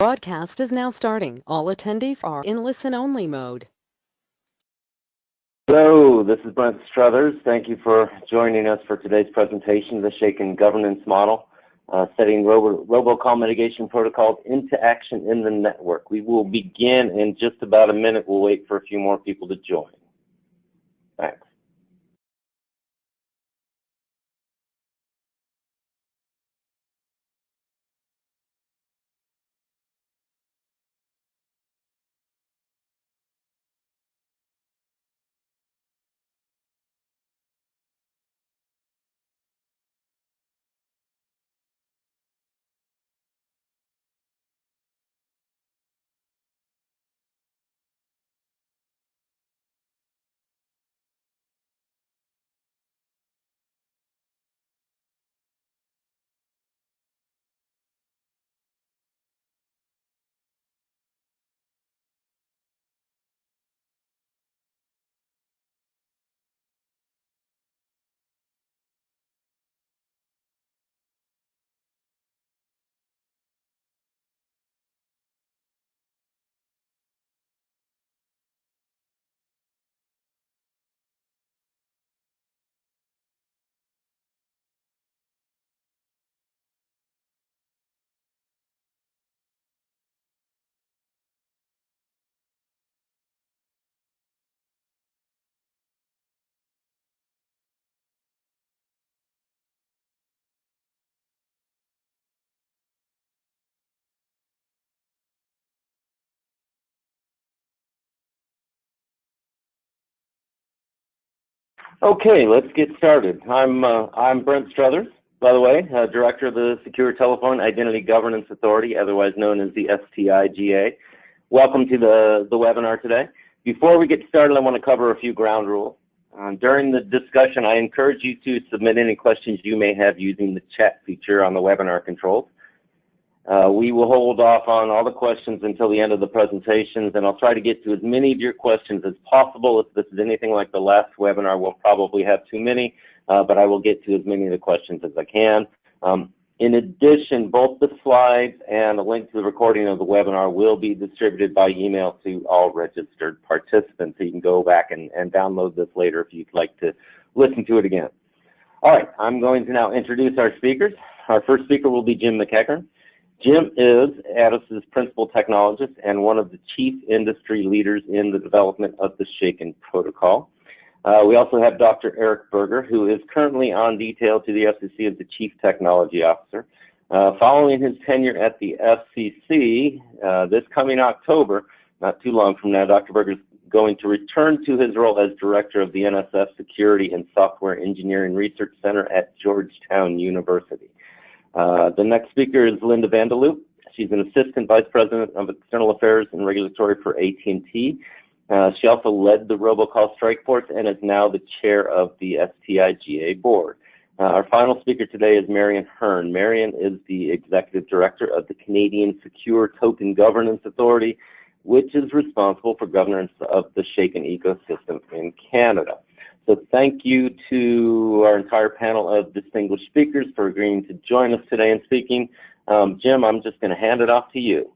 Broadcast is now starting. All attendees are in listen-only mode. Hello, this is Brent Struthers. Thank you for joining us for today's presentation, the Shaken Governance Model, setting robocall mitigation protocols into action in the network. We will begin in just about a minute. We'll wait for a few more people to join. Thanks. Okay, let's get started. I'm Brent Struthers, by the way, Director of the Secure Telephone Identity Governance Authority, otherwise known as the STI-GA. Welcome to the webinar today. Before we get started, I want to cover a few ground rules. During the discussion, I encourage you to submit any questions you may have using the chat feature on the webinar controls. We will hold off on all the questions until the end of the presentations, and I'll try to get to as many of your questions as possible. If this is anything like the last webinar, we'll probably have too many, but I will get to as many of the questions as I can. In addition, both the slides and a link to the recording of the webinar will be distributed by email to all registered participants, so you can go back and download this later if you'd like to listen to it again. All right, I'm going to now introduce our speakers. Our first speaker will be Jim McEachern. Jim is ATIS's principal technologist and one of the chief industry leaders in the development of the Shaken protocol. We also have Dr. Eric Berger, who is currently on detail to the FCC as the Chief Technology Officer. Following his tenure at the FCC this coming October, not too long from now, Dr. Berger is going to return to his role as Director of the NSF Security and Software Engineering Research Center at Georgetown University. The next speaker is Linda Vanderloop. She's an Assistant Vice President of External Affairs and Regulatory for AT&T. She also led the robocall strike force and is now the chair of the STI-GA board. Our final speaker today is Marion Hearn. Marion is the Executive Director of the Canadian Secure Token Governance Authority, which is responsible for governance of the Shaken ecosystem in Canada. So thank you to our entire panel of distinguished speakers for agreeing to join us today and speaking. Jim, I'm just going to hand it off to you.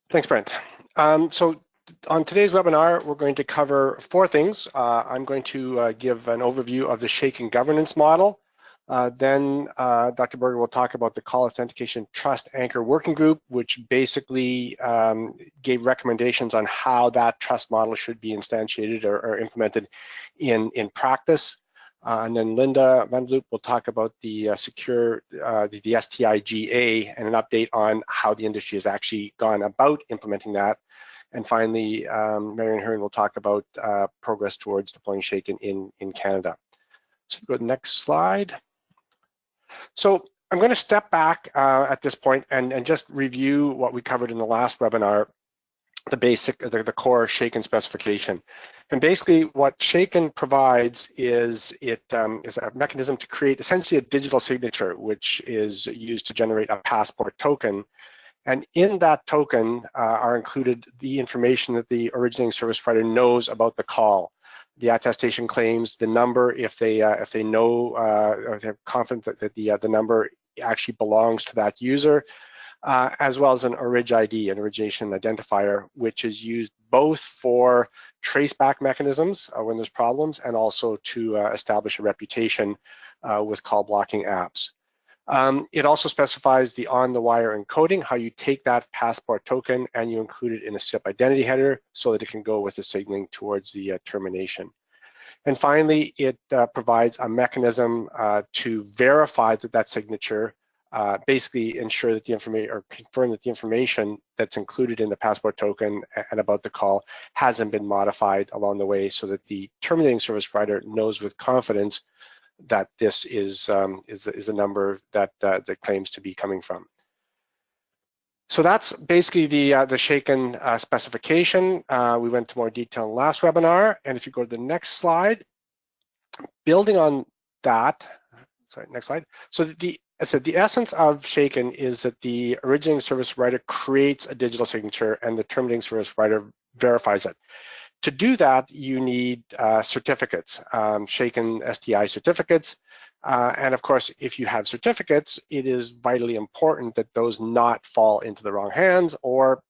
Thanks, Brent. So on today's webinar, we're going to cover four things. I'm going to give an overview of the Shaken governance model. Then Dr. Berger will talk about the Call Authentication Trust Anchor Working Group, which basically gave recommendations on how that trust model should be instantiated or implemented in practice. And then Linda Vanderloop will talk about the the STI-GA and an update on how the industry has actually gone about implementing that. And finally, Marion Hearn will talk about progress towards deploying Shaken in Canada. So go to the next slide. So I'm going to step back at this point and just review what we covered in the last webinar, the core Shaken specification. And basically what Shaken provides is is a mechanism to create essentially a digital signature, which is used to generate a passport token. And in that token are included the information that the originating service provider knows about the call. The attestation claims, the number, if they know or they're confident that the number actually belongs to that user, as well as an orig ID, an origination identifier, which is used both for traceback mechanisms when there's problems and also to establish a reputation with call blocking apps. It also specifies the on-the-wire encoding, how you take that passport token and you include it in a SIP identity header so that it can go with the signaling towards the termination. And finally, it provides a mechanism to verify that signature, basically ensure that the information, or confirm that the information that's included in the passport token and about the call hasn't been modified along the way, so that the terminating service provider knows with confidence that this is a number that claims to be coming from. So that's basically the shaken specification. We went into more detail in the last webinar, and if you go to the next slide, building on that, sorry, next slide. So the essence of shaken is that the originating service provider creates a digital signature and the terminating service provider verifies it. To do that, you need certificates, shaken STI certificates. And of course, if you have certificates, it is vitally important that those not fall into the wrong hands, or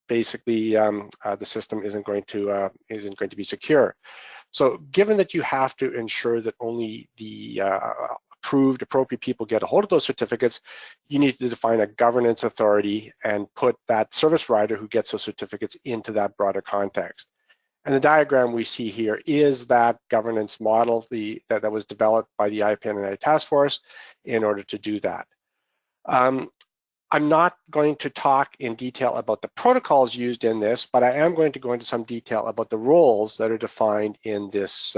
basically the system isn't going to be secure. So given that you have to ensure that only the approved, appropriate people get a hold of those certificates, you need to define a governance authority and put that service provider who gets those certificates into that broader context. And the diagram we see here is that governance model that was developed by the IPN and I task force in order to do that. I'm not going to talk in detail about the protocols used in this, but I am going to go into some detail about the roles that are defined in this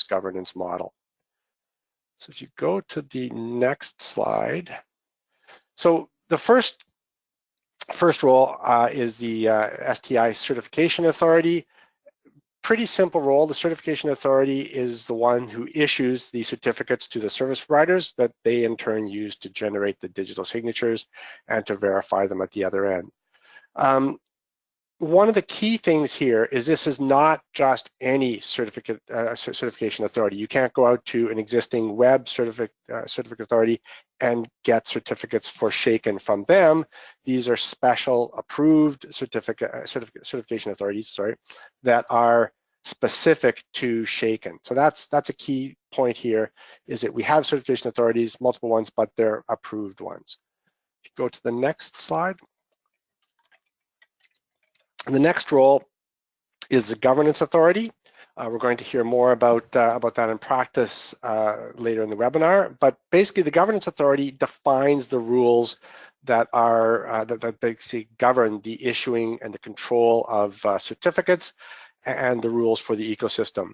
governance model. So if you go to the next slide. So the first role is the STI Certification Authority. Pretty simple role. The certification authority is the one who issues the certificates to the service providers that they in turn use to generate the digital signatures and to verify them at the other end. One of the key things here is this is not just any certification authority. You can't go out to an existing web certificate authority and get certificates for shaken from them. These are special approved certification authorities, that are specific to shaken. So that's a key point here, is that we have certification authorities, multiple ones, but they're approved ones. If you go to the next slide. And the next role is the governance authority. We're going to hear more about that in practice later in the webinar. But basically, the governance authority defines the rules that are that basically govern the issuing and the control of certificates and the rules for the ecosystem.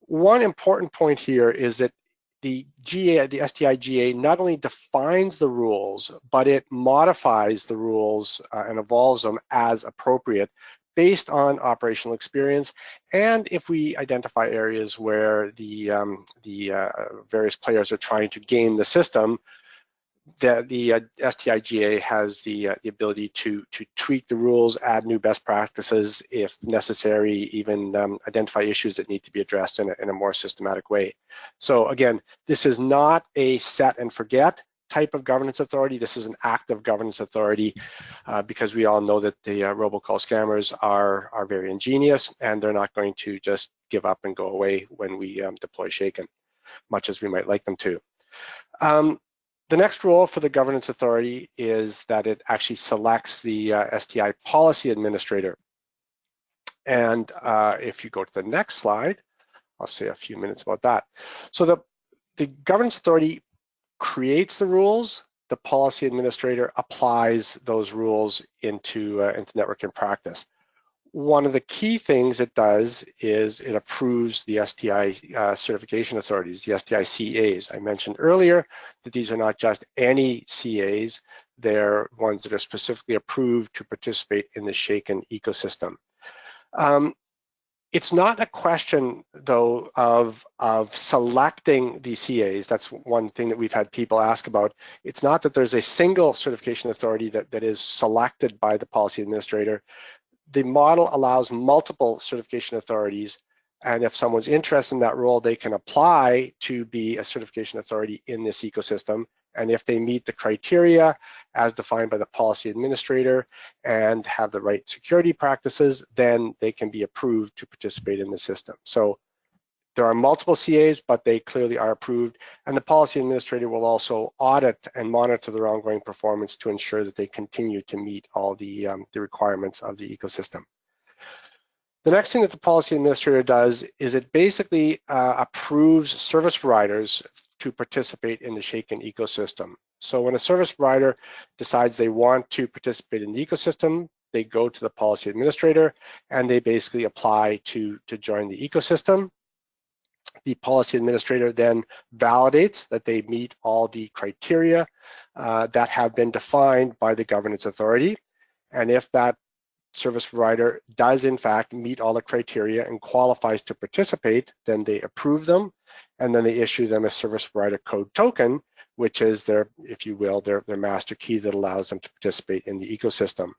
One important point here is that the GA, the STI-GA, not only defines the rules, but it modifies the rules and evolves them as appropriate based on operational experience. And if we identify areas where the various players are trying to game the system, the STI-GA has the ability to tweak the rules, add new best practices if necessary, even identify issues that need to be addressed in a more systematic way. So again, this is not a set and forget type of governance authority. This is an active governance authority because we all know that the robocall scammers are very ingenious, and they're not going to just give up and go away when we deploy shaken, much as we might like them to. The next role for the governance authority is that it actually selects the STI Policy Administrator. And if you go to the next slide, I'll say a few minutes about that. So the governance authority creates the rules. The policy administrator applies those rules into network in practice. One of the key things it does is it approves the STI certification authorities, the STI CAs. I mentioned earlier that these are not just any CAs, they're ones that are specifically approved to participate in the shaken ecosystem. It's not a question, though, of selecting the CAs. That's one thing that we've had people ask about. It's not that there's a single certification authority that is selected by the policy administrator. The model allows multiple certification authorities, and if someone's interested in that role, they can apply to be a certification authority in this ecosystem, And if they meet the criteria as defined by the policy administrator and have the right security practices, then they can be approved to participate in the system. So there are multiple CAs, but they clearly are approved, and the policy administrator will also audit and monitor their ongoing performance to ensure that they continue to meet all the requirements of the ecosystem. The next thing that the policy administrator does is it basically approves service providers to participate in the Shaken ecosystem. So when a service provider decides they want to participate in the ecosystem, they go to the policy administrator and they basically apply to join the ecosystem. The policy administrator then validates that they meet all the criteria that have been defined by the governance authority. And if that service provider does in fact meet all the criteria and qualifies to participate, then they approve them, and then they issue them a service provider code token, which is their, if you will, their master key that allows them to participate in the ecosystem.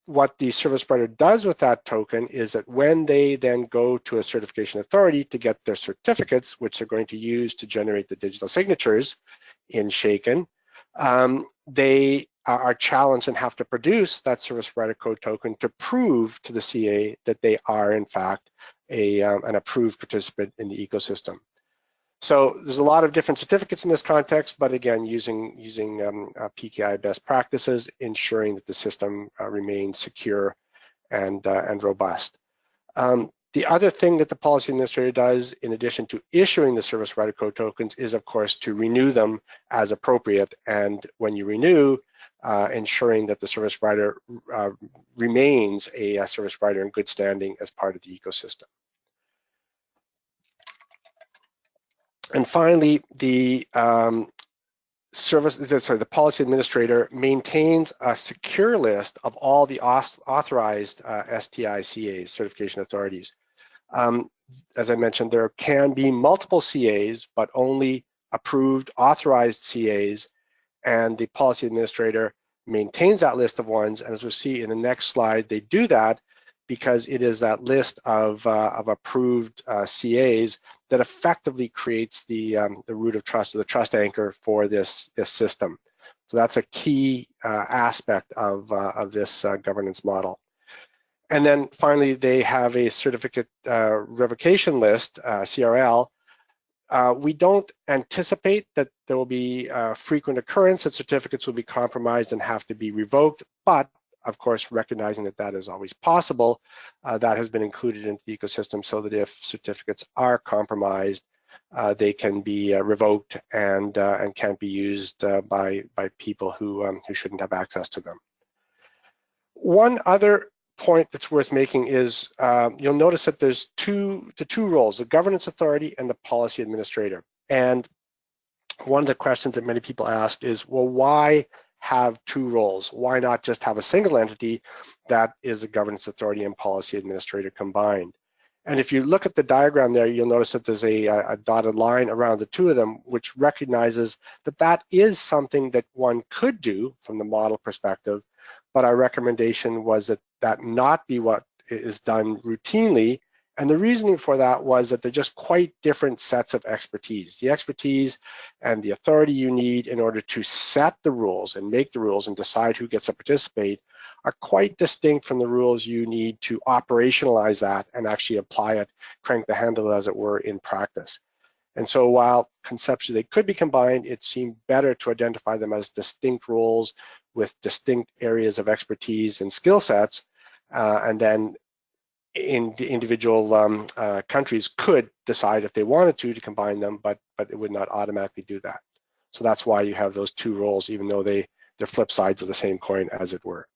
What the service provider does with that token is that when they then go to a certification authority to get their certificates, which they're going to use to generate the digital signatures in Shaken, they are challenged and have to produce that service provider code token to prove to the CA that they are in fact an approved participant in the ecosystem. So there's a lot of different certificates in this context, but again, using PKI best practices, ensuring that the system remains secure and robust. The other thing that the policy administrator does, in addition to issuing the service provider code tokens, is of course to renew them as appropriate. And when you renew, ensuring that the service provider remains a service provider in good standing as part of the ecosystem. And finally, the policy administrator maintains a secure list of all the authorized STI-CAs, certification authorities. As I mentioned, there can be multiple CAs, but only approved, authorized CAs, and the policy administrator maintains that list of ones. And as we'll see in the next slide, they do that because it is that list of approved CAs that effectively creates the root of trust, or the trust anchor for this system. So that's a key aspect of this governance model. And then finally, they have a certificate revocation list, CRL. We don't anticipate that there will be frequent occurrence that certificates will be compromised and have to be revoked, but of course, recognizing that that is always possible, that has been included into the ecosystem so that if certificates are compromised, they can be revoked and can't be used by people who shouldn't have access to them. One other point that's worth making is you'll notice that there's the two roles, the governance authority and the policy administrator. And one of the questions that many people ask is, well, why have two roles? Why not just have a single entity that is the governance authority and policy administrator combined? And if you look at the diagram there, you'll notice that there's a dotted line around the two of them, which recognizes that that is something that one could do from the model perspective, but our recommendation was that that not be what is done routinely. And the reasoning for that was that they're just quite different sets of expertise. The expertise and the authority you need in order to set the rules and make the rules and decide who gets to participate are quite distinct from the rules you need to operationalize that and actually apply it, crank the handle as it were, in practice. And so while conceptually they could be combined, it seemed better to identify them as distinct roles with distinct areas of expertise and skill sets, and then in the individual countries could decide if they wanted to combine them, but it would not automatically do that. So that's why you have those two roles, even though they're flip sides of the same coin, as it were.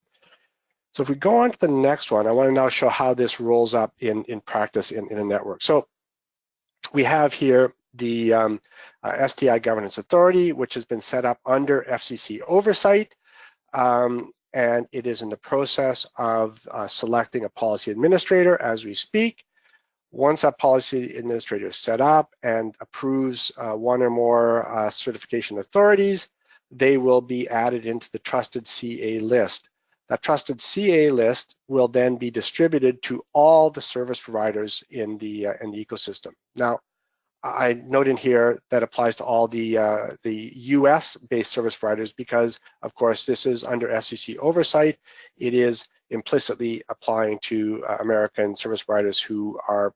So if we go on to the next one, I want to now show how this rolls up in practice in a network. So we have here the STI Governance Authority, which has been set up under FCC oversight. And it is in the process of selecting a policy administrator as we speak. Once that policy administrator is set up and approves one or more certification authorities, they will be added into the trusted CA list. That trusted CA list will then be distributed to all the service providers in the ecosystem. Now, I note in here that applies to all the US-based service providers because, of course, this is under FCC oversight. It is implicitly applying to American service providers who are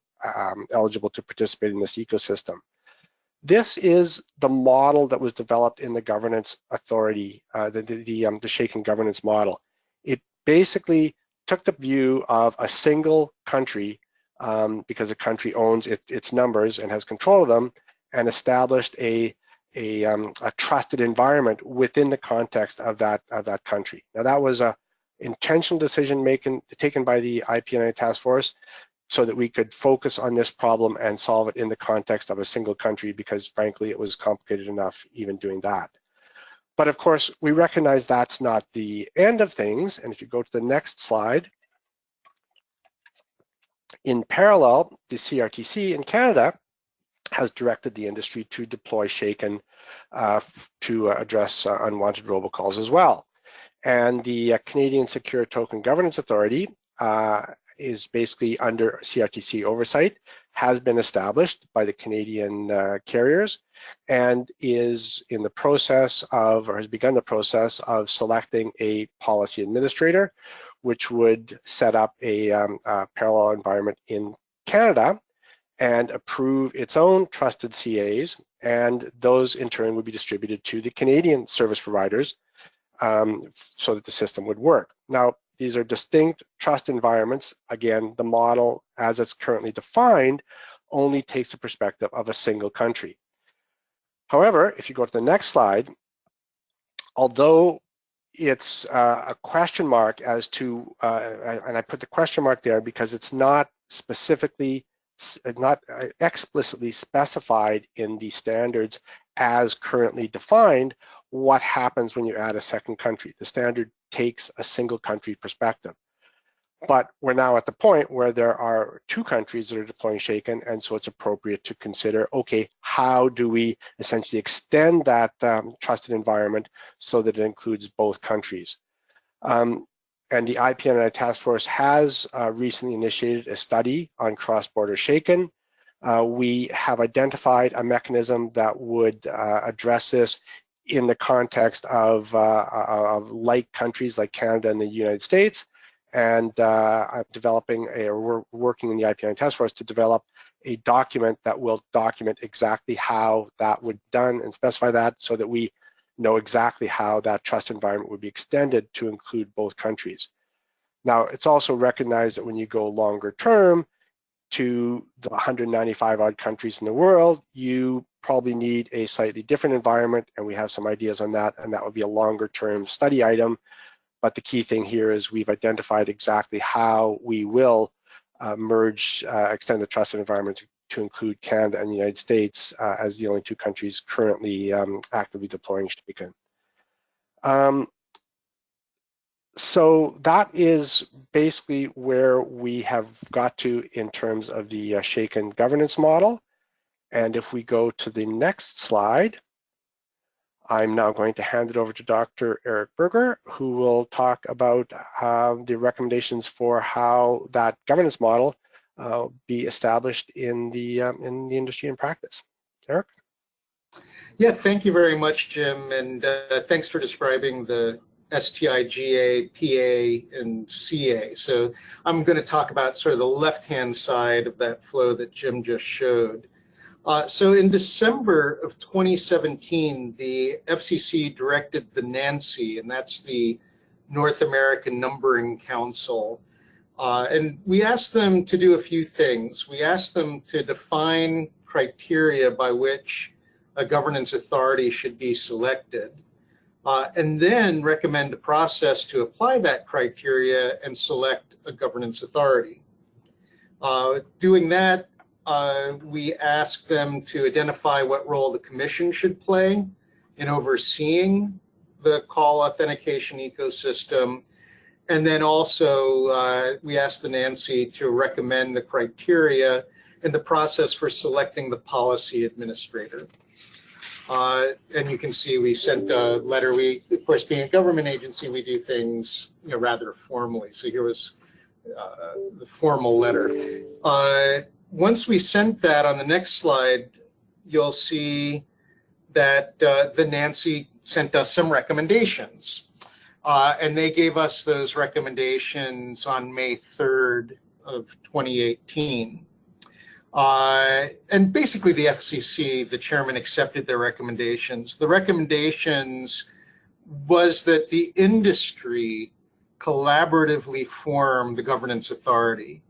eligible to participate in this ecosystem. This is the model that was developed in the governance authority, the shaken governance model. It basically took the view of a single country because a country owns its numbers and has control of them, and established a trusted environment within the context of that country. Now that was a intentional decision taken by the IPNI task force so that we could focus on this problem and solve it in the context of a single country, because frankly it was complicated enough even doing that. But of course we recognize that's not the end of things, and if you go to the next slide, in parallel, the CRTC in Canada has directed the industry to deploy Shaken to address unwanted robocalls as well. And the Canadian Secure Token Governance Authority is basically under CRTC oversight, has been established by the Canadian carriers, and is in the process of, or has begun the process of selecting a policy administrator, which would set up a parallel environment in Canada and approve its own trusted CAs, and those in turn would be distributed to the Canadian service providers so that the system would work. Now, these are distinct trust environments. Again, the model as it's currently defined only takes the perspective of a single country. However, if you go to the next slide, although it's a question mark as to, and I put the question mark there because it's not specifically, not explicitly specified in the standards as currently defined, what happens when you add a second country. The standard takes a single country perspective. But we're now at the point where there are two countries that are deploying Shaken, and so it's appropriate to consider, okay, how do we essentially extend that trusted environment so that it includes both countries? And the IPNI task force has recently initiated a study on cross-border Shaken. We have identified a mechanism that would address this in the context of like countries like Canada and the United States. And I'm we're working in the IPNI task force to develop a document that will document exactly how that would be done and specify that so that we know exactly how that trust environment would be extended to include both countries. Now, it's also recognized that when you go longer term to the 195 odd countries in the world, you probably need a slightly different environment, and we have some ideas on that, and that would be a longer term study item. But the key thing here is we've identified exactly how we will extend the trusted environment to include Canada and the United States as the only two countries currently actively deploying Shaken. So that is basically where we have got to in terms of the Shaken governance model. And if we go to the next slide, I'm now going to hand it over to Dr. Eric Berger, who will talk about the recommendations for how that governance model be established in the industry and practice. Eric? Yeah, thank you very much, Jim, and thanks for describing the STI-GA, PA, and CA. So I'm going to talk about sort of the left-hand side of that flow that Jim just showed. So in December of 2017, the FCC directed the NANSI, and that's the North American Numbering Council, and we asked them to do a few things. We asked them to define criteria by which a governance authority should be selected, and then recommend a process to apply that criteria and select a governance authority. Doing that, we asked them to identify what role the Commission should play in overseeing the call authentication ecosystem. And then also we asked the NANSI to recommend the criteria and the process for selecting the policy administrator. And you can see we sent a letter. We, of course, being a government agency, we do things rather formally. So here was the formal letter. Once we sent that, on the next slide, you'll see that the NANCI sent us some recommendations. And they gave us those recommendations on May 3rd of 2018. And basically the FCC, the chairman, accepted their recommendations. The recommendations was that the industry collaboratively form the governance authority.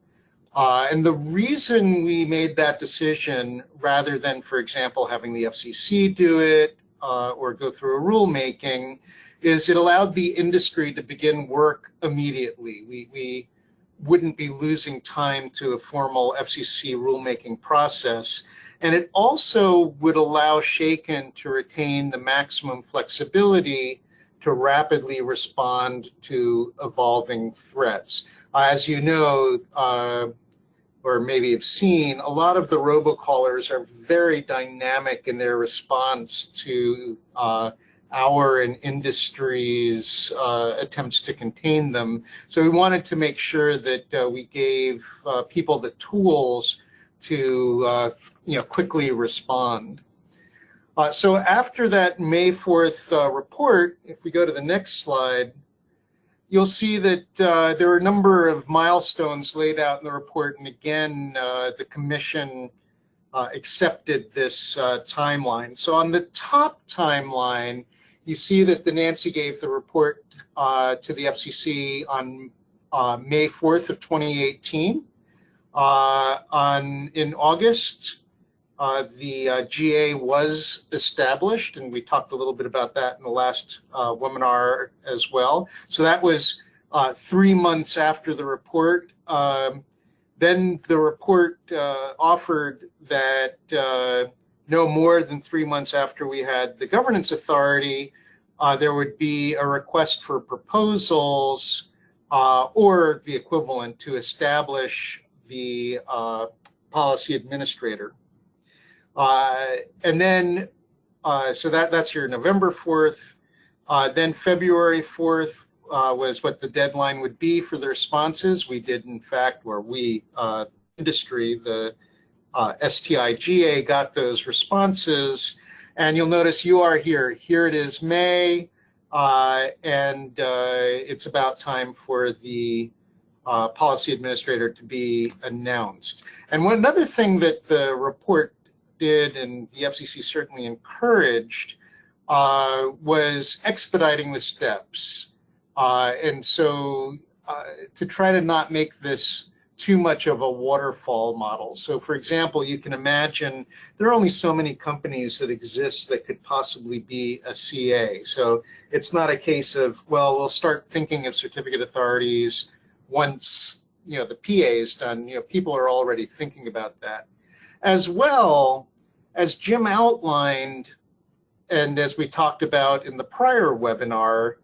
And the reason we made that decision, rather than, for example, having the FCC do it or go through a rulemaking, is it allowed the industry to begin work immediately. We wouldn't be losing time to a formal FCC rulemaking process. And it also would allow Shaken to retain the maximum flexibility to rapidly respond to evolving threats. As you know, or maybe have seen, a lot of the robocallers are very dynamic in their response to our and industry's attempts to contain them. So we wanted to make sure that we gave people the tools to quickly respond. So after that May 4th report, if we go to the next slide, you'll see that there are a number of milestones laid out in the report, and again, the Commission accepted this timeline. So on the top timeline, you see that the NANCI gave the report to the FCC on May 4th of 2018. In August, the GA was established, and we talked a little bit about that in the last webinar as well. So that was 3 months after the report. Then the report offered that no more than 3 months after we had the governance authority, there would be a request for proposals or the equivalent to establish the policy administrator. And then, so that's your November 4th. Then February 4th was what the deadline would be for the responses. We did, in fact, where we, industry, the STI-GA got those responses. And you'll notice you are here. Here it is May, and it's about time for the policy administrator to be announced. And another thing that the report did, and the FCC certainly encouraged, was expediting the steps. And so to try to not make this too much of a waterfall model. So for example, you can imagine there are only so many companies that exist that could possibly be a CA. So it's not a case of, well, we'll start thinking of certificate authorities once the PA is done. People are already thinking about that. As well, as Jim outlined, and as we talked about in the prior webinar,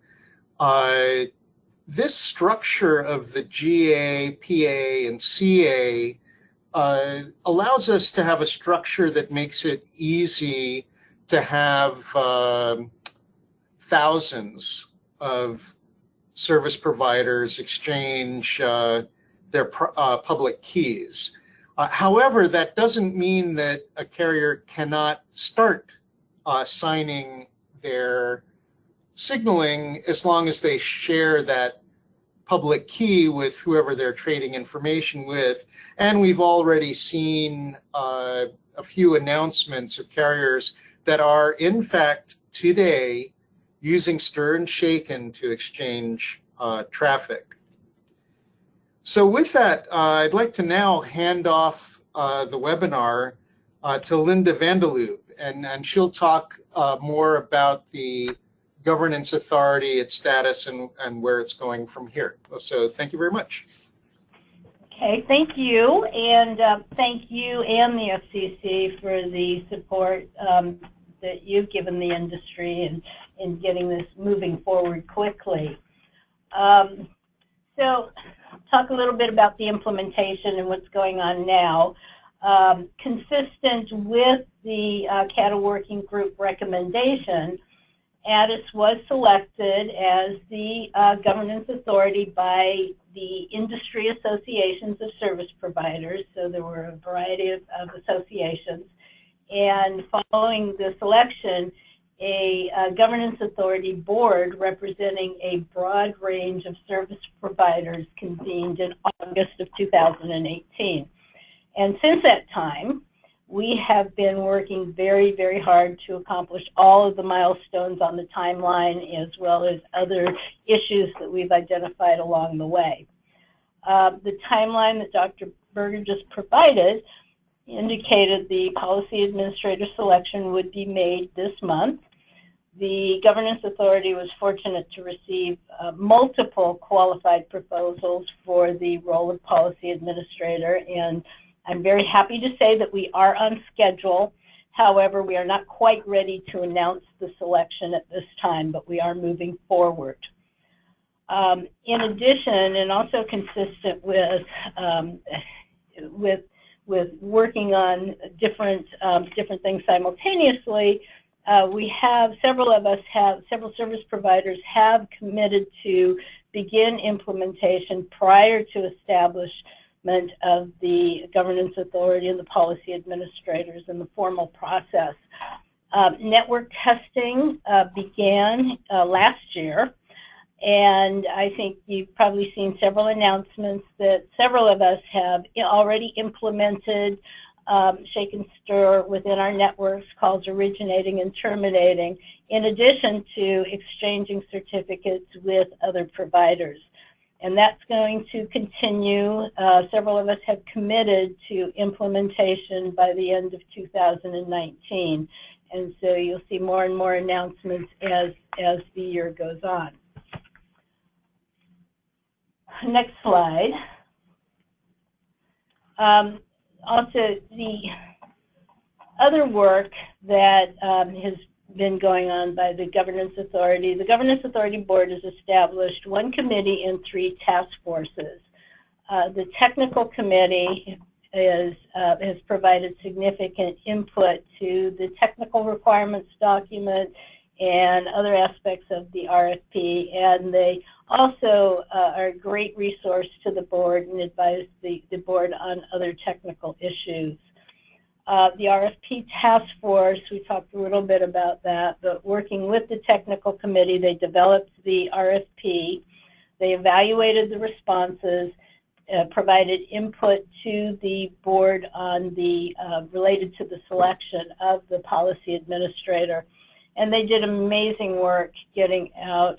this structure of the GA, PA, and CA allows us to have a structure that makes it easy to have thousands of service providers exchange their public keys. However, that doesn't mean that a carrier cannot start signing their signaling as long as they share that public key with whoever they're trading information with. And we've already seen a few announcements of carriers that are, in fact, today using Stir and Shaken to exchange traffic. So with that, I'd like to now hand off the webinar to Linda Vanderloop, and she'll talk more about the governance authority, its status, and where it's going from here. So thank you very much. Okay, thank you, and thank you and the FCC for the support that you've given the industry in getting this moving forward quickly. So talk a little bit about the implementation and what's going on now. Consistent with the CATA Working Group recommendation, ATIS was selected as the governance authority by the industry associations of service providers. So there were a variety of associations. And following the selection, a governance authority board representing a broad range of service providers convened in August of 2018. And since that time, we have been working very, very hard to accomplish all of the milestones on the timeline, as well as other issues that we've identified along the way. The timeline that Dr. Berger just provided indicated the policy administrator selection would be made this month. The governance authority was fortunate to receive multiple qualified proposals for the role of policy administrator, and I'm very happy to say that we are on schedule. However, we are not quite ready to announce the selection at this time, but we are moving forward. In addition, and also consistent with working on different things simultaneously, we have several service providers have committed to begin implementation prior to establishment of the governance authority and the policy administrators in the formal process. Network testing began last year, and I think you've probably seen several announcements that several of us have already implemented shake and stir within our networks, calls originating and terminating, in addition to exchanging certificates with other providers. And that's going to continue. Several of us have committed to implementation by the end of 2019. And so you'll see more and more announcements as the year goes on. Next slide. Also, the other work that has been going on by the Governance Authority. The Governance Authority Board has established one committee and 3 task forces. The technical committee has provided significant input to the technical requirements document and other aspects of the RFP, and they also are a great resource to the board and advise the board on other technical issues. The RFP task force, we talked a little bit about that, but working with the technical committee, they developed the RFP, they evaluated the responses, provided input to the board on the related to the selection of the policy administrator, and they did amazing work getting out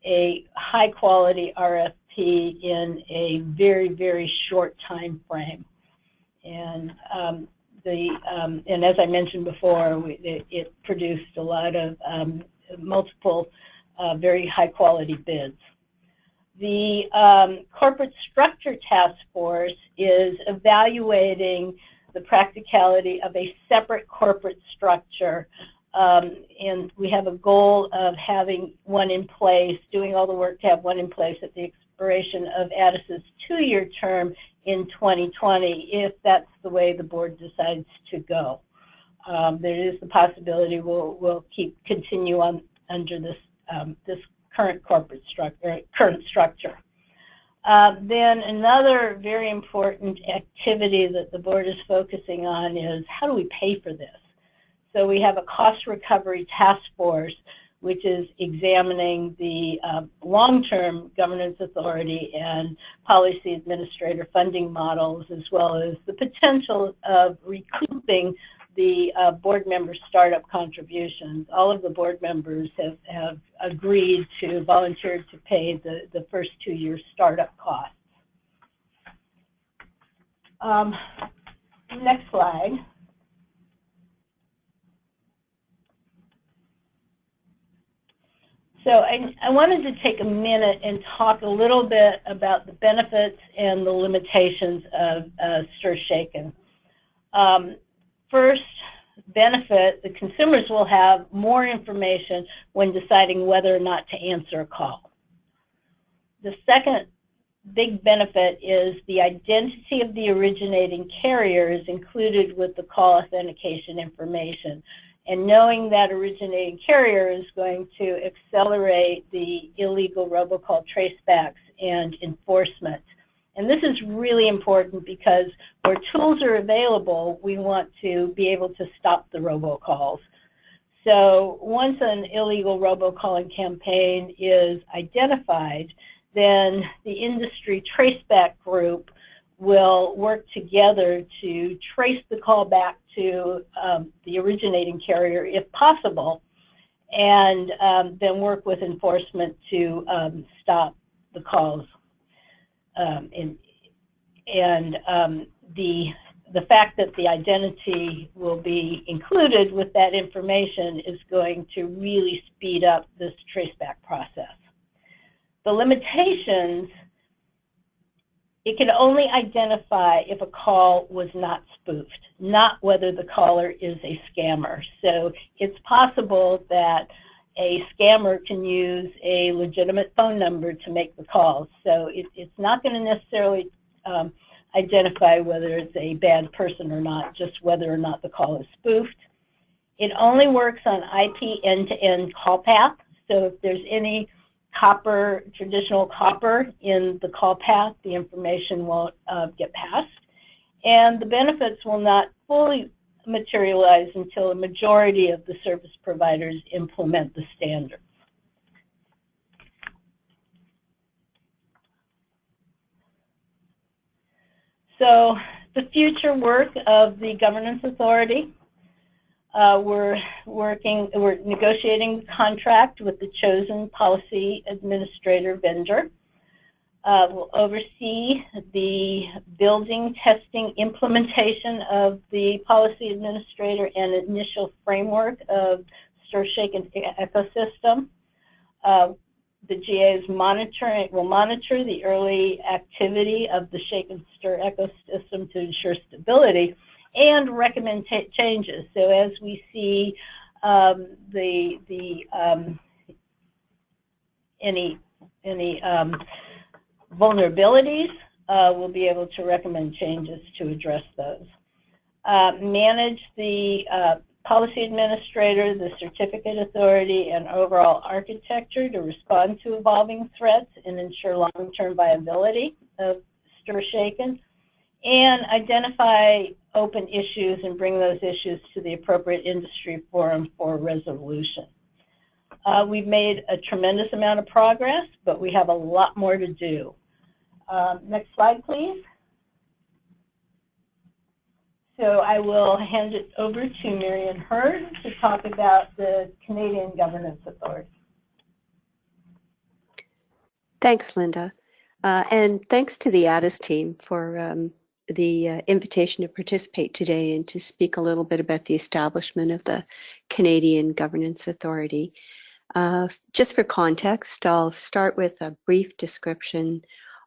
a high quality RFP in a very, very short time frame. And and as I mentioned before, it produced a lot of multiple very high quality bids. The corporate structure task force is evaluating the practicality of a separate corporate structure, and we have a goal of having one in place, doing all the work to have one in place at the expiration of ATIS's 2-year term in 2020, if that's the way the board decides to go. There is the possibility we'll continue on under this this current corporate structure. Then another very important activity that the board is focusing on is how do we pay for this? So we have a cost recovery task force, which is examining the long-term governance authority and policy administrator funding models, as well as the potential of recouping the board member startup contributions. All of the board members have agreed to volunteer to pay the first 2 years startup costs. Next slide. So I wanted to take a minute and talk a little bit about the benefits and the limitations of STIR-SHAKEN. First benefit, the consumers will have more information when deciding whether or not to answer a call. The second big benefit is the identity of the originating carrier is included with the call authentication information. And knowing that originating carrier is going to accelerate the illegal robocall tracebacks and enforcement. And this is really important because or tools are available, we want to be able to stop the robocalls. So once an illegal robocalling campaign is identified, then the industry traceback group will work together to trace the call back to the originating carrier if possible, and then work with enforcement to stop the calls. The fact that the identity will be included with that information is going to really speed up this traceback process. The limitations, it can only identify if a call was not spoofed, not whether the caller is a scammer. So it's possible that a scammer can use a legitimate phone number to make the calls. So it's not going to necessarily identify whether it's a bad person or not, just whether or not the call is spoofed. It only works on IP end-to-end call path. So if there's any copper, traditional copper in the call path, the information won't get passed. And the benefits will not fully materialize until a majority of the service providers implement the standards. So the future work of the governance authority, we're negotiating a contract with the chosen policy administrator vendor. We'll oversee the building, testing, implementation of the policy administrator and initial framework of Stir, Shake, and ecosystem. The GA will monitor the early activity of the Shake and Stir ecosystem to ensure stability and recommend changes. So as we see any vulnerabilities, we'll be able to recommend changes to address those. Manage the policy administrator, the certificate authority, and overall architecture to respond to evolving threats and ensure long-term viability of Stir Shaken, and identify open issues and bring those issues to the appropriate industry forum for resolution. We've made a tremendous amount of progress, but we have a lot more to do. Next slide, please. So I will hand it over to Marion Hurd to talk about the Canadian Governance Authority. Thanks, Linda. And thanks to the ATIS team for the invitation to participate today and to speak a little bit about the establishment of the Canadian Governance Authority. Just for context, I'll start with a brief description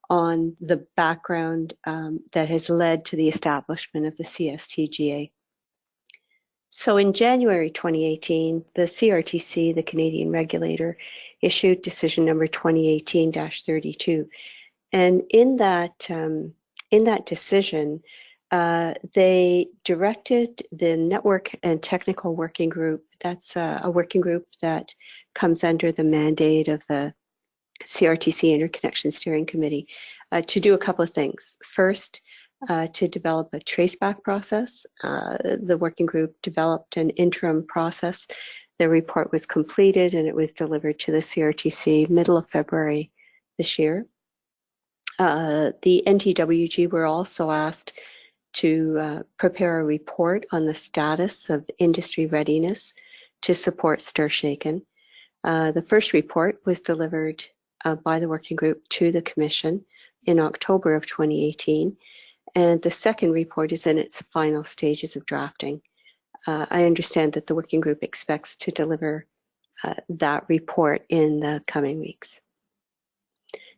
on the background that has led to the establishment of the CSTGA. So in January 2018, the CRTC, the Canadian regulator, issued decision number 2018-32. And in that decision, they directed the Network and Technical Working Group, that's a working group that comes under the mandate of the CRTC Interconnection Steering Committee, to do a couple of things. First, to develop a traceback process. The working group developed an interim process. The report was completed and it was delivered to the CRTC middle of February this year. The NTWG were also asked to prepare a report on the status of industry readiness to support Stir Shaken. The first report was delivered by the working group to the Commission in October of 2018, and the second report is in its final stages of drafting. I understand that the working group expects to deliver that report in the coming weeks.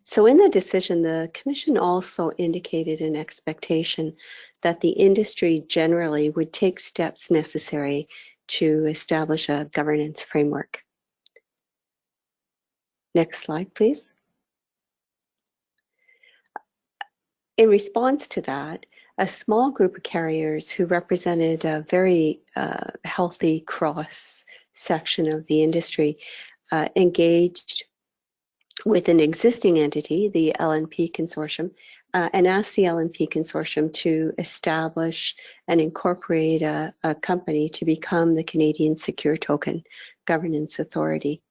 So in the decision, the Commission also indicated an expectation that the industry generally would take steps necessary to establish a governance framework. Next slide, please. In response to that, a small group of carriers who represented a very healthy cross section of the industry engaged with an existing entity, the LNP Consortium, and asked the LNP Consortium to establish and incorporate a company to become the Canadian Secure Token Governance Authority.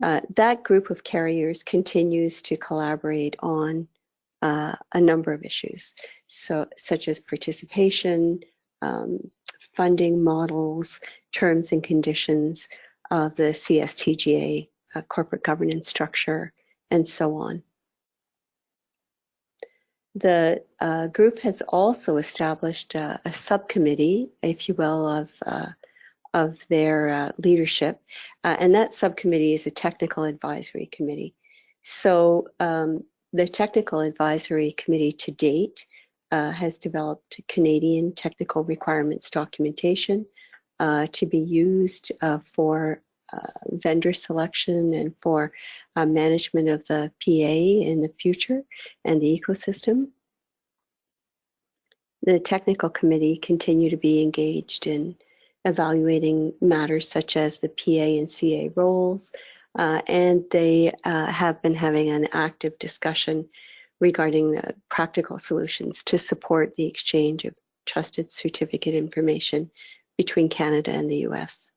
That group of carriers continues to collaborate on a number of issues, such as participation, funding models, terms and conditions of the CSTGA corporate governance structure, and so on. The group has also established a subcommittee, if you will, of their leadership, and that subcommittee is a technical advisory committee. So the technical advisory committee to date has developed Canadian technical requirements documentation to be used for vendor selection and for management of the PA in the future and the ecosystem. The technical committee continue to be engaged in evaluating matters such as the PA and CA roles, and they have been having an active discussion regarding the practical solutions to support the exchange of trusted certificate information between Canada and the US.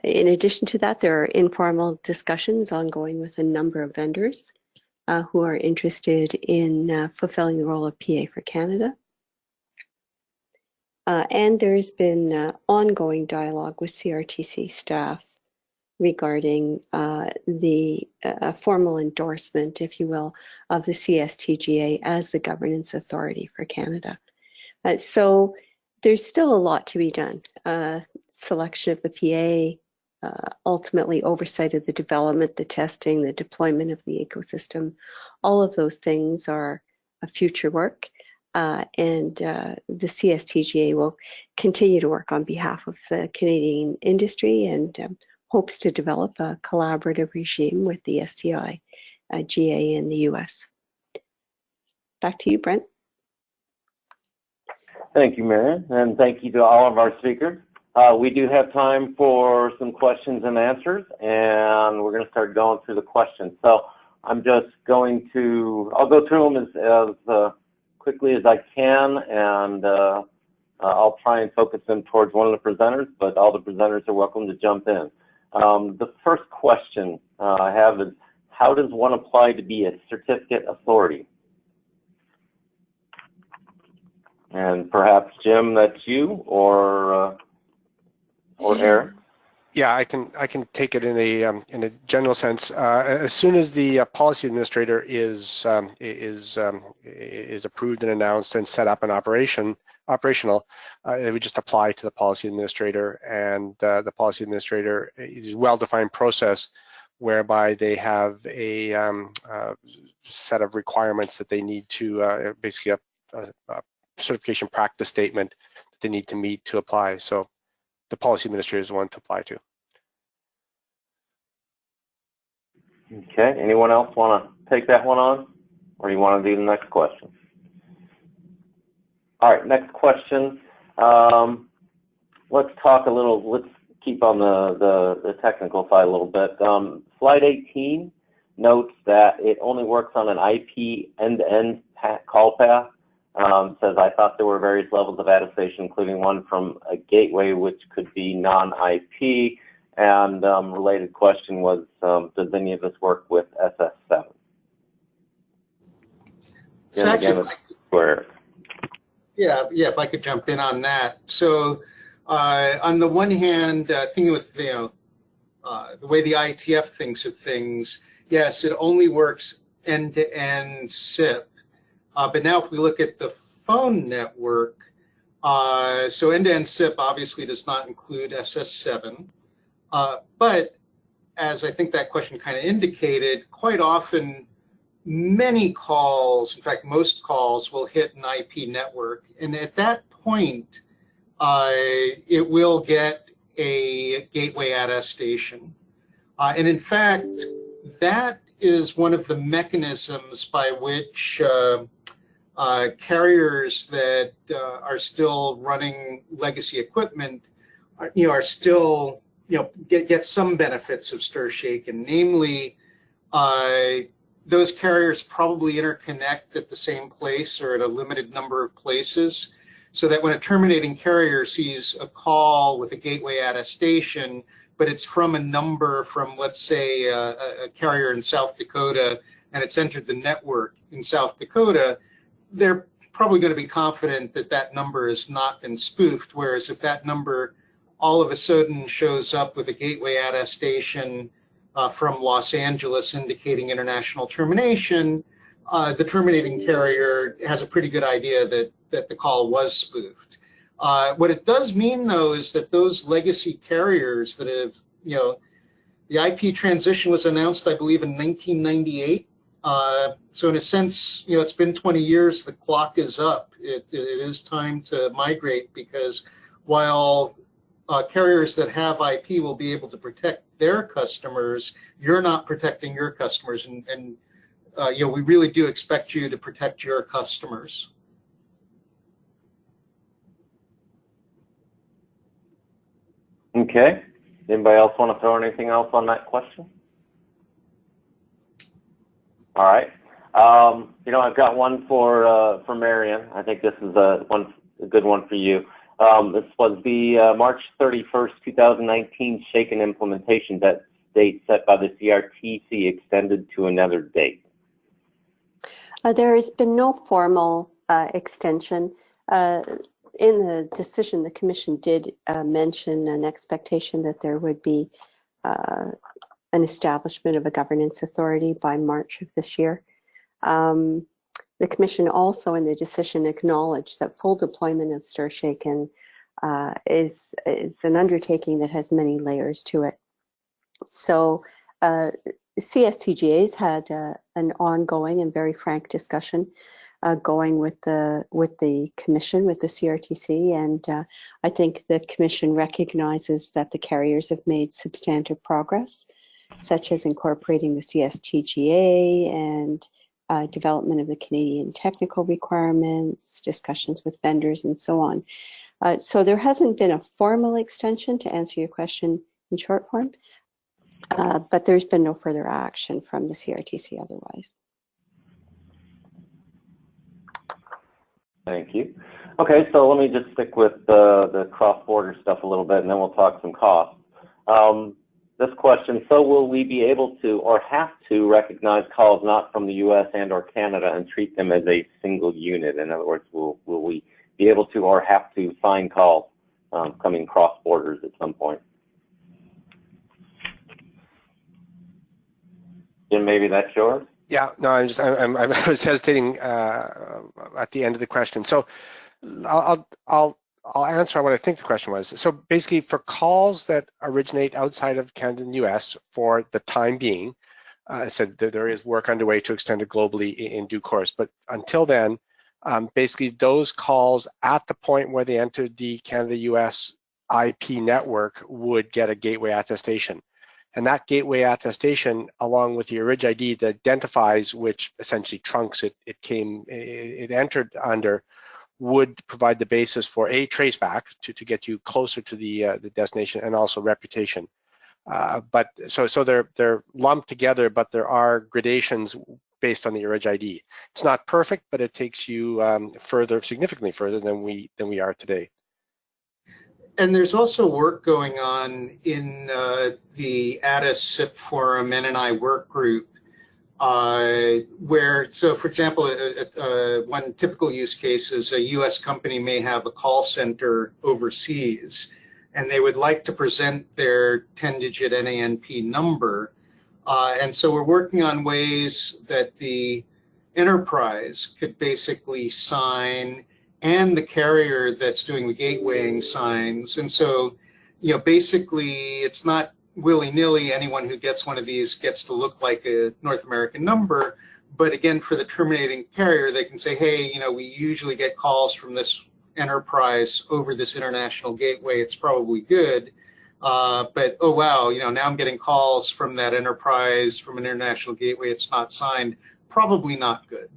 In addition to that, there are informal discussions ongoing with a number of vendors who are interested in fulfilling the role of PA for Canada. And there's been ongoing dialogue with CRTC staff regarding the formal endorsement, if you will, of the CSTGA as the governance authority for Canada. So there's still a lot to be done. Selection of the PA, ultimately oversight of the development, the testing, the deployment of the ecosystem. All of those things are future work, and the CSTGA will continue to work on behalf of the Canadian industry and hopes to develop a collaborative regime with the STI-GA in the US. Back to you, Brent. Thank you, Marion, and thank you to all of our speakers. We do have time for some questions and answers, and we're going to start going through the questions. So I'm just going to, I'll go through them as quickly as I can, and I'll try and focus them towards one of the presenters, but all the presenters are welcome to jump in. The first question I have is, how does one apply to be a certificate authority? And perhaps, Jim, that's you, or Eric? Yeah, I can take it in a general sense. As soon as the policy administrator is approved and announced and set up and operational, it would just apply to the policy administrator, and the policy administrator is a well-defined process whereby they have a set of requirements that they need to basically a certification practice statement that they need to meet to apply. So the policy administrator is the one to apply to. Okay, anyone else want to take that one on, or you want to do the next question? All right, next question. Let's talk a little, let's keep on the technical side a little bit. Slide 18 notes that it only works on an IP end-to-end call path. Says, I thought there were various levels of attestation, including one from a gateway, which could be non-IP. And related question was, does any of this work with SS7? So actually, if I could jump in on that. So on the one hand, thinking with the way the IETF thinks of things, yes, it only works end-to-end SIP. But now if we look at the phone network, so end-to-end SIP obviously does not include SS7. But as I think that question kind of indicated, quite often many calls, in fact most calls, will hit an IP network. And at that point, it will get a gateway attestation. And in fact, that is one of the mechanisms by which carriers that are still running legacy equipment, are still get some benefits of stir shake, and namely, those carriers probably interconnect at the same place or at a limited number of places, so that when a terminating carrier sees a call with a gateway attestation, but it's from a number from, let's say, a carrier in South Dakota, and it's entered the network in South Dakota, they're probably going to be confident that that number has not been spoofed. Whereas if that number all of a sudden shows up with a gateway attestation from Los Angeles indicating international termination, the terminating carrier has a pretty good idea that the call was spoofed. What it does mean, though, is that those legacy carriers that have, the IP transition was announced, I believe, in 1998. So in a sense, it's been 20 years, the clock is up. It is time to migrate, because while carriers that have IP will be able to protect their customers, you're not protecting your customers, and we really do expect you to protect your customers. Okay. Anybody else want to throw anything else on that question? All right. I've got one for Marion. I think this is a good one for you. This was the March 31st, 2019 shaken implementation date set by the CRTC extended to another date. There has been no formal extension. In the decision, the Commission did mention an expectation that there would be an establishment of a governance authority by March of this year. The Commission also in the decision acknowledged that full deployment of stir shaken is an undertaking that has many layers to it. So CSTGA's had an ongoing and very frank discussion going with the Commission, with the CRTC, and I think the Commission recognizes that the carriers have made substantive progress, such as incorporating the CSTGA and development of the Canadian technical requirements, discussions with vendors, and so on. So there hasn't been a formal extension, to answer your question in short form, but there's been no further action from the CRTC otherwise. Thank you. Okay, so let me just stick with the cross-border stuff a little bit, and then we'll talk some costs. This question, so will we be able to or have to recognize calls not from the US and or Canada and treat them as a single unit? In other words, will we be able to or have to sign calls coming cross borders at some point? Jim, maybe that's yours? Yeah, no, I was hesitating at the end of the question. So I'll answer what I think the question was. So basically, for calls that originate outside of Canada and the US for the time being, I said that there is work underway to extend it globally in due course. But until then, basically those calls at the point where they entered the Canada-US IP network would get a gateway attestation. And that gateway attestation, along with the ORIG ID that identifies which essentially trunks it entered under, would provide the basis for a traceback to get you closer to the destination, and also reputation. But so they're lumped together, but there are gradations based on the ORIG ID. It's not perfect, but it takes you significantly further than we are today. And there's also work going on in the ATIS SIP Forum NNI work group, where, so for example, one typical use case is a US company may have a call center overseas, and they would like to present their 10-digit NANP number. And so we're working on ways that the enterprise could basically sign, and the carrier that's doing the gatewaying signs. And so, basically it's not willy-nilly. Anyone who gets one of these gets to look like a North American number. But again, for the terminating carrier, they can say, hey, we usually get calls from this enterprise over this international gateway. It's probably good. But, oh, wow, now I'm getting calls from that enterprise from an international gateway. It's not signed. Probably not good.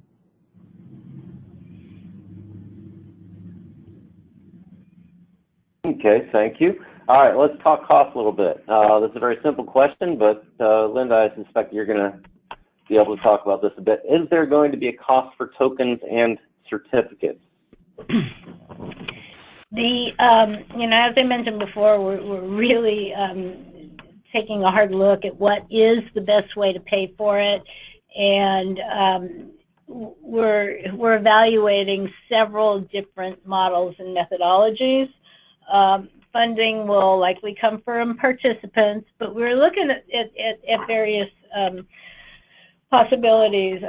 Okay, thank you. All right, let's talk cost a little bit. This is a very simple question, but Linda, I suspect you're going to be able to talk about this a bit. Is there going to be a cost for tokens and certificates? As I mentioned before, we're really taking a hard look at what is the best way to pay for it, and we're evaluating several different models and methodologies. Funding will likely come from participants, but we're looking at various possibilities.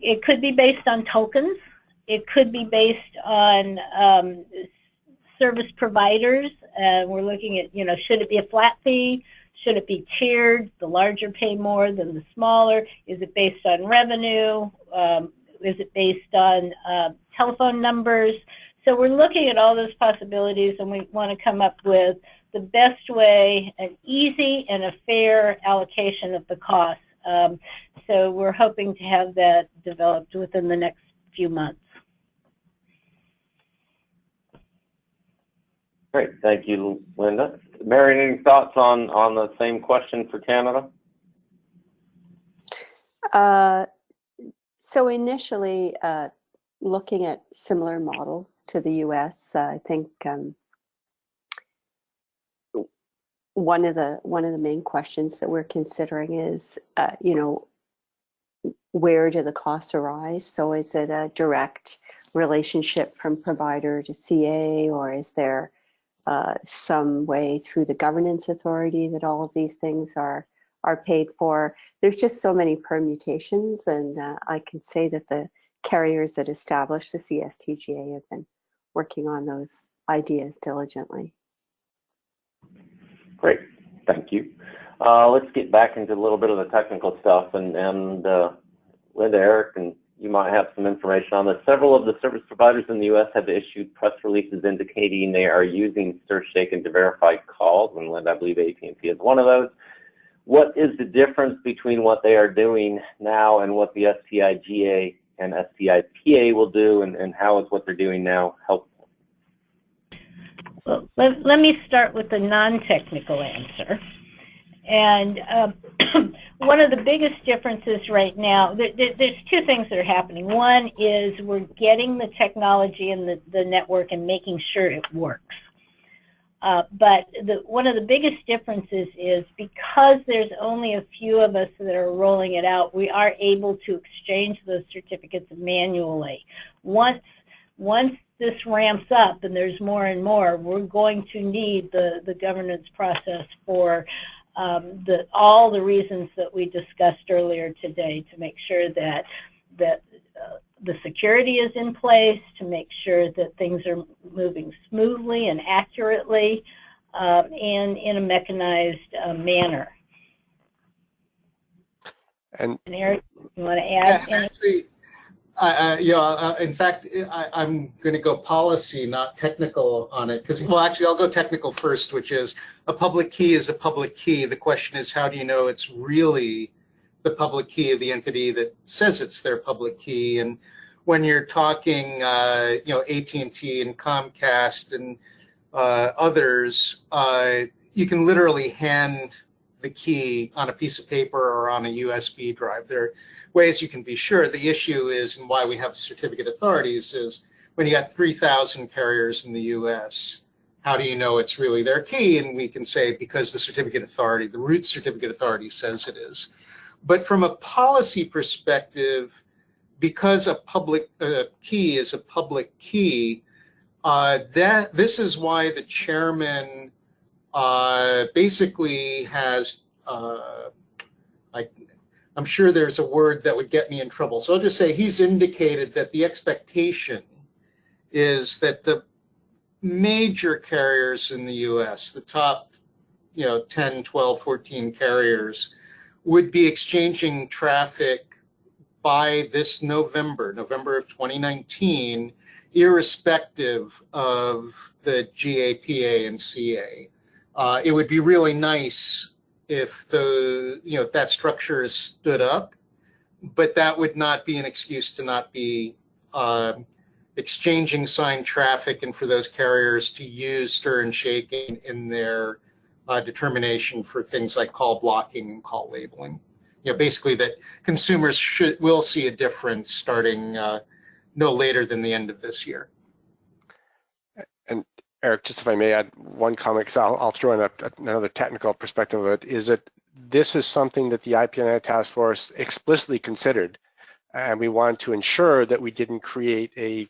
It could be based on tokens. It could be based on service providers. We're looking at, should it be a flat fee? Should it be tiered? The larger pay more than the smaller? Is it based on revenue? Is it based on telephone numbers? So we're looking at all those possibilities, and we want to come up with the best way, an easy and a fair allocation of the cost. So we're hoping to have that developed within the next few months. Great, thank you, Linda. Marion, any thoughts on the same question for Canada? So initially, looking at similar models to the US, I think one of the main questions that we're considering is, where do the costs arise? So is it a direct relationship from provider to CA, or is there some way through the governance authority that all of these things are paid for? There's just so many permutations, and I can say that the carriers that established the STI-GA have been working on those ideas diligently. Great, thank you. Let's get back into a little bit of the technical stuff, and Linda, Eric, and you might have some information on this. Several of the service providers in the U.S. have issued press releases indicating they are using STI-shaken to verify calls, and Linda, I believe AT&T is one of those. What is the difference between what they are doing now and what the STI-GA and STI-PA will do, and how is what they're doing now helpful? Well, let me start with the non-technical answer. And one of the biggest differences right now, there's two things that are happening. One is we're getting the technology in the network and making sure it works. But one of the biggest differences is because there's only a few of us that are rolling it out, we are able to exchange those certificates manually. Once this ramps up and there's more and more, we're going to need the governance process for all the reasons that we discussed earlier today, to make sure that the security is in place, to make sure that things are moving smoothly and accurately, and in a mechanized manner. And Eric, you want to add anything? Actually, in fact, I'm going to go policy, not technical on it. Because, well, actually, I'll go technical first, which is a public key is a public key. The question is, how do you know it's really the public key of the entity that says it's their public key? And when you're talking, AT&T and Comcast and others, you can literally hand the key on a piece of paper or on a USB drive. There are ways you can be sure. The issue is, and why we have certificate authorities, is when you got 3,000 carriers in the US, how do you know it's really their key? And we can say because the certificate authority, the root certificate authority says it is. But from a policy perspective, because a public key is a public key, this is why the chairman basically has, I'm sure there's a word that would get me in trouble. So I'll just say he's indicated that the expectation is that the major carriers in the US, the top 10, 12, 14 carriers, would be exchanging traffic by this November of 2019, irrespective of the GA, PA, and CA. It would be really nice if if that structure is stood up, but that would not be an excuse to not be exchanging signed traffic and for those carriers to use stir and shaking in their determination for things like call blocking and call labeling. Basically that consumers will see a difference starting no later than the end of this year. And Eric, just if I may add one comment, because I'll throw in another technical perspective of it, is that this is something that the IPNI task force explicitly considered, and we wanted to ensure that we didn't create a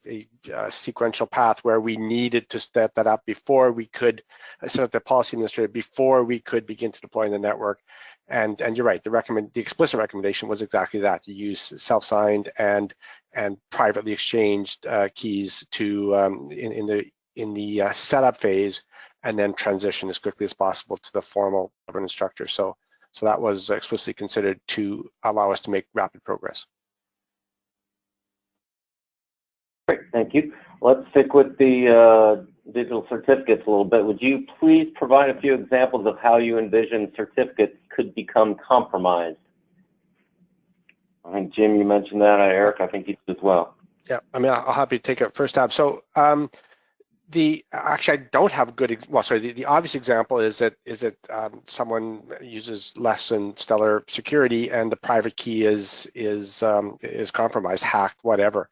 sequential path where we needed to set that up before we could set up the policy administrator, before we could begin to deploy in the network. And you're right, the explicit recommendation was exactly that: you use self-signed and privately exchanged keys to in the setup phase, and then transition as quickly as possible to the formal governance structure. So that was explicitly considered to allow us to make rapid progress. Great, thank you. Let's stick with the digital certificates a little bit. Would you please provide a few examples of how you envision certificates could become compromised? I think, Jim, you mentioned that. Eric, I think you did as well. Yeah, I mean, I'll happy to take it first stab. So actually, I don't have a good, well, sorry, the obvious example is that someone uses less than stellar security and the private key is compromised, hacked, whatever.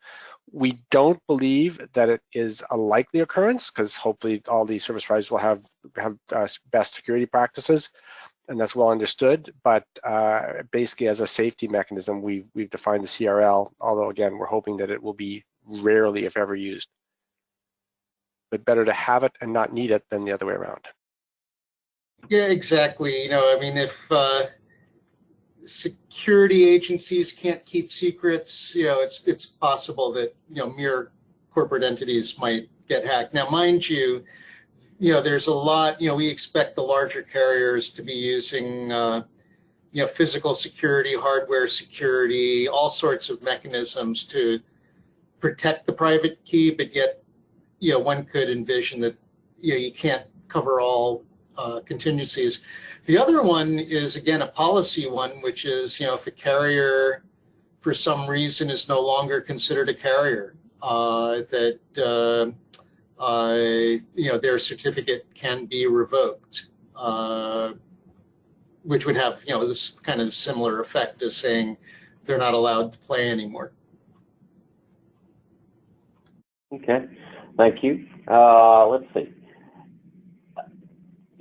We don't believe that it is a likely occurrence, because hopefully all the service providers will have best security practices, and that's well understood. But basically, as a safety mechanism, we've defined the CRL. Although again, we're hoping that it will be rarely, if ever, used. But better to have it and not need it than the other way around. Yeah, exactly. I mean, if security agencies can't keep secrets, it's possible that mere corporate entities might get hacked. Now, mind you, there's a lot. We expect the larger carriers to be using physical security, hardware security, all sorts of mechanisms to protect the private key, but yet one could envision that you can't cover all contingencies. The other one is, again, a policy one, which is, if a carrier for some reason is no longer considered a carrier, that their certificate can be revoked, which would have this kind of similar effect as saying they're not allowed to play anymore. Okay, thank you. Let's see.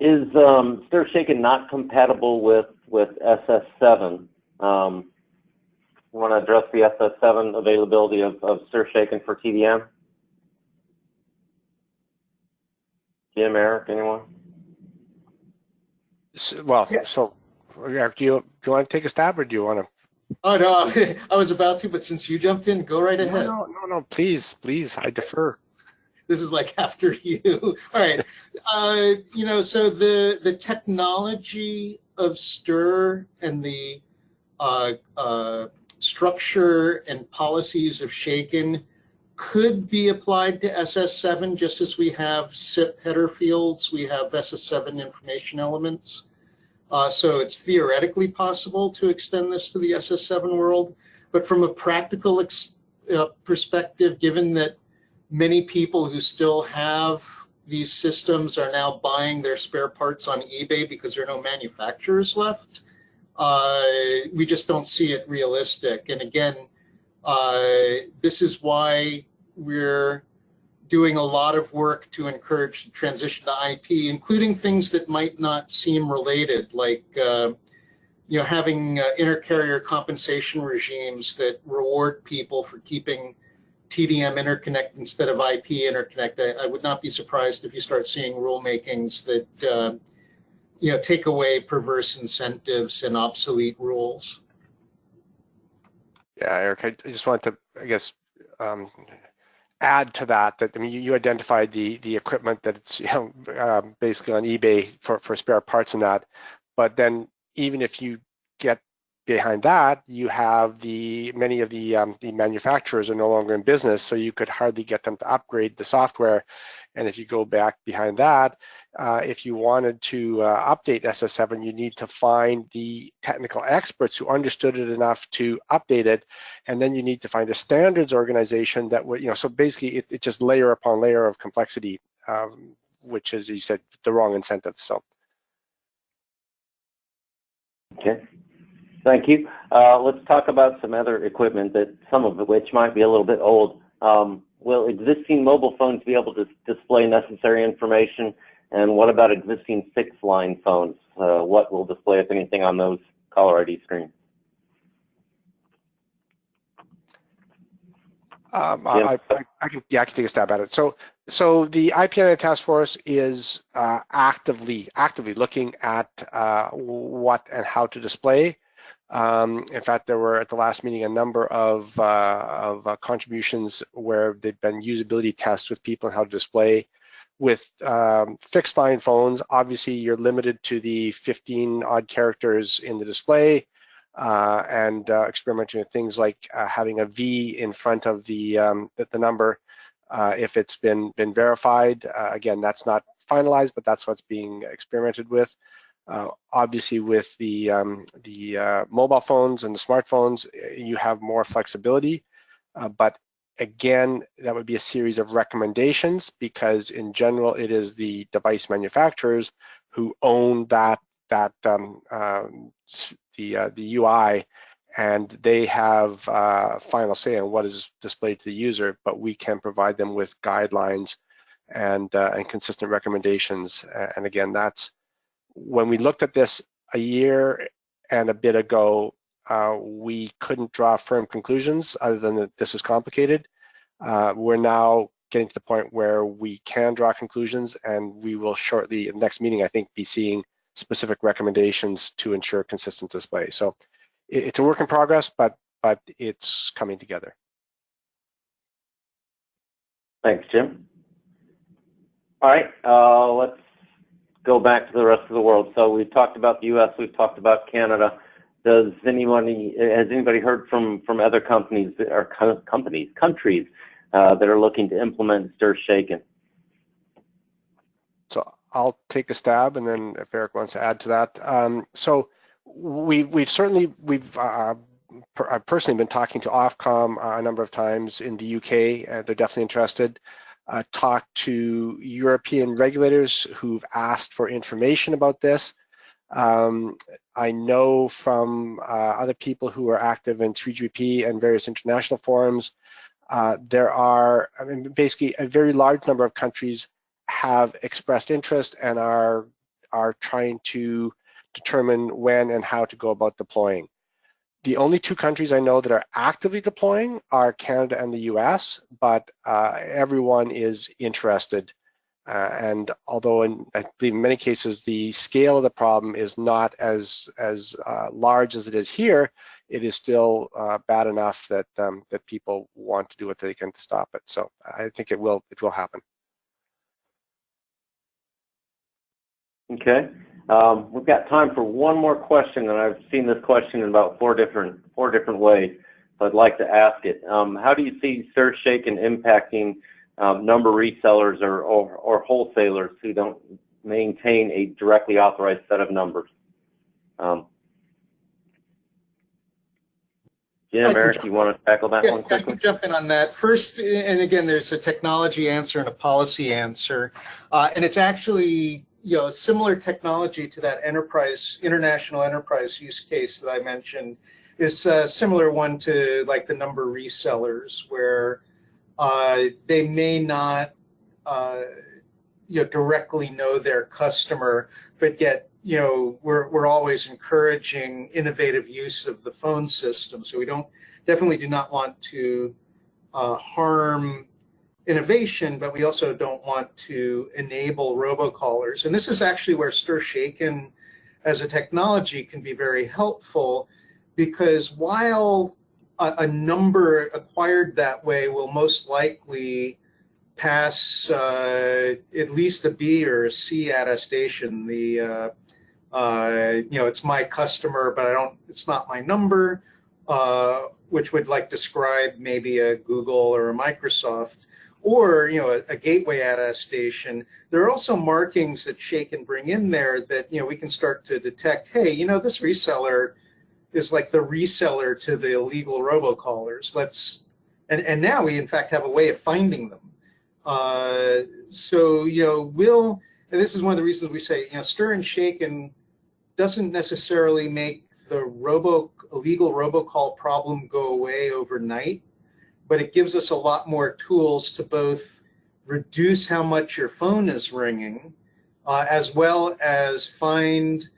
Is stir shaken not compatible with SS7? You want to address the SS7 availability of stir shaken for TDM? Jim, Eric, anyone? Well, yeah. So Eric, do you want to take a stab, or do you want to? Oh no, I was about to, but since you jumped in, go right ahead. No, please, I defer. This is like after you. All right. So the technology of stir and the structure and policies of shaken could be applied to SS7, just as we have SIP header fields, we have SS7 information elements. So it's theoretically possible to extend this to the SS7 world. But from a practical perspective, given that many people who still have these systems are now buying their spare parts on eBay because there are no manufacturers left, we just don't see it realistic. And again, this is why we're doing a lot of work to encourage the transition to IP, including things that might not seem related, like having inter-carrier compensation regimes that reward people for keeping TDM interconnect instead of IP interconnect. I would not be surprised if you start seeing rulemakings that take away perverse incentives and obsolete rules. Yeah, Eric, I just want to, I guess, add to that. I mean, you identified the equipment that's basically on eBay for spare parts and that. But then even if you get behind that, you have many of the manufacturers are no longer in business, so you could hardly get them to upgrade the software. And if you go back behind that, if you wanted to update SS7, you need to find the technical experts who understood it enough to update it, and then you need to find a standards organization that would, so basically it just layer upon layer of complexity, which is, you said, the wrong incentive. So. Okay. Thank you. Let's talk about some other equipment that some of which might be a little bit old. Will existing mobile phones be able to display necessary information? And what about existing fixed-line phones? What will display, if anything, on those caller ID screens? I can take a stab at it. So the IPNA task force is actively looking at what and how to display. In fact, there were at the last meeting a number of contributions where they've been usability tests with people on how to display. With fixed line phones, obviously you're limited to the 15 odd characters in the display, and experimenting with things like having a V in front of the number if it's been verified. Again, that's not finalized, but that's what's being experimented with. Obviously, with the mobile phones and the smartphones, you have more flexibility, but again, that would be a series of recommendations, because in general, it is the device manufacturers who own the UI, and they have final say on what is displayed to the user. But we can provide them with guidelines and consistent recommendations. And again, that's when we looked at this a year and a bit ago. We couldn't draw firm conclusions other than that this is complicated. We're now getting to the point where we can draw conclusions, and we will shortly, in the next meeting, I think, be seeing specific recommendations to ensure consistent display. So it's a work in progress, but it's coming together. Thanks, Jim. All right, let's go back to the rest of the world. So we've talked about the U.S., we've talked about Canada. Has anybody heard from other companies or countries that are looking to implement STIR/SHAKEN? So I'll take a stab, and then if Eric wants to add to that. So I've personally been talking to Ofcom a number of times in the UK. They're definitely interested. Talked to European regulators who've asked for information about this. I know from other people who are active in 3GPP and various international forums, there are, basically a very large number of countries have expressed interest and are trying to determine when and how to go about deploying. The only two countries I know that are actively deploying are Canada and the US, but everyone is interested. And although I believe in many cases the scale of the problem is not as large as it is here, it is still bad enough that that people want to do what they can to stop it. So I think it will happen. Okay, we've got time for one more question, and I've seen this question in about four different ways. So I'd like to ask it. How do you see STIR/SHAKEN impacting number resellers or wholesalers who don't maintain a directly authorized set of numbers? Jim, Eric, you want to tackle that one quickly? I can jump in on that. First, and again, there's a technology answer and a policy answer, and it's actually a similar technology to that international enterprise use case that I mentioned. Is a similar one to like the number resellers, where they may not directly know their customer, but yet we're always encouraging innovative use of the phone system. So we definitely do not want to harm innovation, but we also don't want to enable robocallers. And this is actually where STIR/SHAKEN as a technology can be very helpful, because while a number acquired that way will most likely pass at least a B or a C attestation, the It's my customer, but it's not my number, which would like describe maybe a Google or a Microsoft, or a gateway attestation. There are also markings that Shake can bring in there that we can start to detect. Hey, this reseller is like the reseller to the illegal robocallers. And now we in fact have a way of finding them. And this is one of the reasons we say, stir and shake and doesn't necessarily make the illegal robocall problem go away overnight, but it gives us a lot more tools to both reduce how much your phone is ringing, as well as find,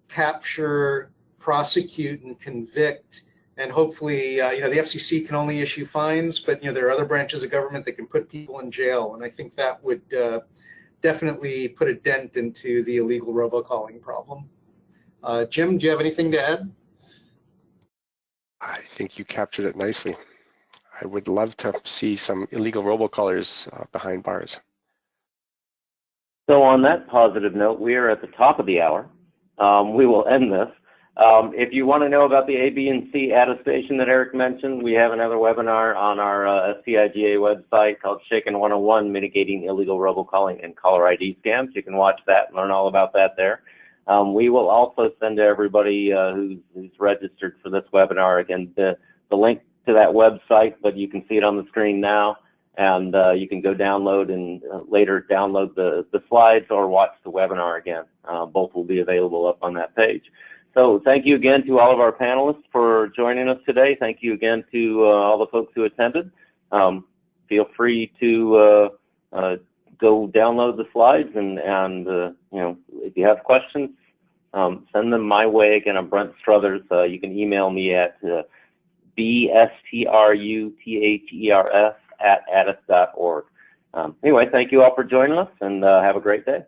capture, prosecute, and convict. And hopefully, the FCC can only issue fines, but there are other branches of government that can put people in jail. And I think that would definitely put a dent into the illegal robocalling problem. Jim, do you have anything to add? I think you captured it nicely. I would love to see some illegal robocallers behind bars. So on that positive note, we are at the top of the hour. We will end this. If you want to know about the A, B, and C attestation that Eric mentioned, we have another webinar on our STI-GA website called Shaken 101, Mitigating Illegal Robocalling and Caller ID Scams. You can watch that and learn all about that there. We will also send to everybody who's registered for this webinar, again, the link to that website, but you can see it on the screen now, and you can go download and later download the slides or watch the webinar again. Both will be available up on that page. So thank you again to all of our panelists for joining us today. Thank you again to all the folks who attended. Feel free to go download the slides, and if you have questions, send them my way. Again, I'm Brent Struthers. You can email me at bstruthers@atis.org. Anyway, thank you all for joining us, and have a great day.